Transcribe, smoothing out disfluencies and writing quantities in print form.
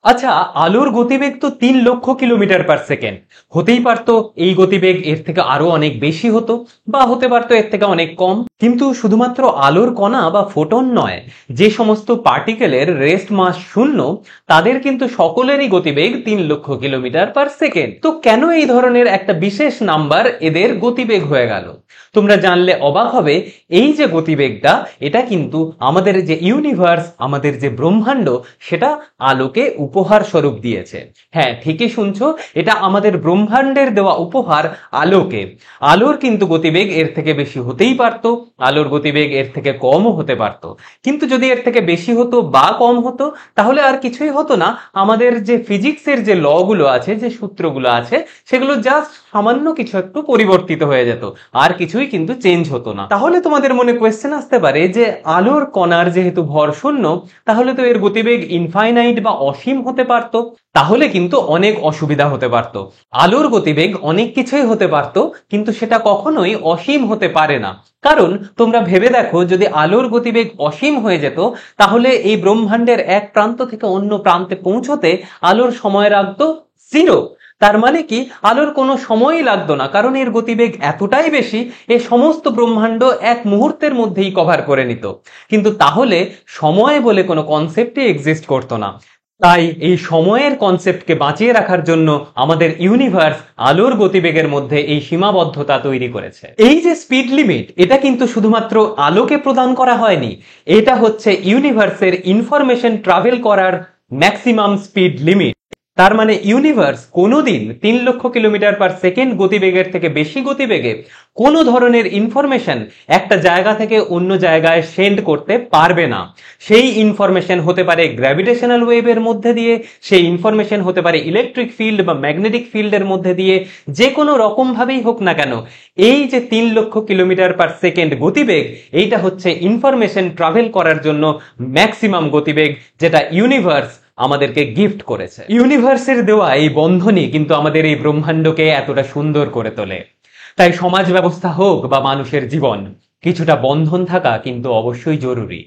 আচ্ছা, আলোর গতিবেগ তো 3 লক্ষ কিলোমিটার পার সেকেন্ড। হতেই পারতো এই গতিবেগ এর থেকে আরো অনেক বেশি হতো, বা হতে পারতো এর থেকে অনেক কম। কিন্তু শুধুমাত্র আলোর কণা বা ফোটন নয়, যে সমস্ত পার্টিকেলের রেস্ট মাস শূন্য, তাদের কিন্তু সকলেরই গতিবেগ 3 লক্ষ কিলোমিটার পার সেকেন্ড। তো কেন এই ধরনের একটা বিশেষ নাম্বার এদের গতিবেগ হয়ে গেল? তোমরা জানলে অবাক হবে। এই যে গতিবেগটা, এটা কিন্তু আমাদের যে ইউনিভার্স, আমাদের যে ব্রহ্মাণ্ড, সেটা আলোকে উপহার স্বরূপ দিয়েছে। হ্যাঁ, ঠিকই শুনছো, এটা আমাদের ব্রহ্মাণ্ডের দেওয়া উপহার আলোকে। আলোর কিন্তু গতিবেগ এর থেকে বেশি হতেই পারতো, আলোর গতিবেগ এর থেকে কমও হতে পারতো। কিন্তু যদি এর থেকে বেশি হতো বা কম হতো, তাহলে আর কিছুই হতো না। আমাদের যে ফিজিক্সের যে ল গুলো আছে, যে সূত্রগুলো আছে, সেগুলো জাস্ট সামান্য কিছু একটু পরিবর্তিত হয়ে যেত, আর কিছুই কিন্তু চেঞ্জ হতো না। তাহলে তোমাদের মনে কোয়েশ্চেন আসতে পারে যে আলোর কণার যেহেতু ভর শূন্য, তাহলে তো এর গতিবেগ ইনফাইনাইট বা অসীম হতে পারতো। তাহলে কিন্তু অনেক অসুবিধা হতে পারতো। আলোর গতিবেগ অনেক কিছুই হতে পারতো, কিন্তু সেটা কখনোই অসীম হতে পারে না। কারণ তোমরা ভেবে দেখো, যদি আলোর গতিবেগ অসীম হয়ে যেত, তাহলে এই ব্রহ্মাণ্ডের এক প্রান্ত থেকে অন্য প্রান্তে পৌঁছতে আলোর সময় লাগতো 0। তার মানে কি, আলোর কোনো সময়ই লাগতো না, কারণ এর গতিবেগ এতটাই বেশি, এ সমস্ত ব্রহ্মাণ্ড এক মুহূর্তের মধ্যেই কভার করে নিত। কিন্তু তাহলে সময় বলে কোনো কনসেপ্টই এক্সিস্ট করতো না। তাই এই সময়ের কনসেপ্টকে বাঁচিয়ে রাখার জন্য আমাদের ইউনিভার্স আলোর গতিবেগের মধ্যে এই সীমাবদ্ধতা তৈরি করেছে। এই যে স্পিড লিমিট, এটা কিন্তু শুধুমাত্র আলোকে প্রদান করা হয়নি, এটা হচ্ছে ইউনিভার্সের ইনফরমেশন ট্রাভেল করার ম্যাক্সিমাম স্পিড লিমিট। তার মানে ইউনিভার্স কোনোদিন 3 লক্ষ কিলোমিটার পার সেকেন্ড গতিবেগের থেকে বেশি গতিবেগে কোনো ধরনের ইনফরমেশন একটা জায়গা থেকে অন্য জায়গায় সেন্ড করতে পারবে না। সেই ইনফরমেশন হতে পারে গ্র্যাভিটেশনাল ওয়েভের মধ্যে দিয়ে, সেই ইনফরমেশন হতে পারে ইলেকট্রিক ফিল্ড বা ম্যাগনেটিক ফিল্ডের মধ্যে দিয়ে, যে কোনো রকম ভাবেই হোক না কেন। এই যে 3 লক্ষ কিলোমিটার পার সেকেন্ড গতিবেগ, এইটা হচ্ছে ইনফরমেশন ট্রাভেল করার জন্য ম্যাক্সিমাম গতিবেগ, যেটা ইউনিভার্স আমাদেরকে গিফট করেছে। ইউনিভার্সের দেওয়া এই বন্ধনই কিন্তু আমাদের এই ব্রহ্মাণ্ডকে এতটা সুন্দর করে তোলে। তাই সমাজ ব্যবস্থা হোক বা মানুষের জীবন, কিছুটা বন্ধন থাকা কিন্তু অবশ্যই জরুরি।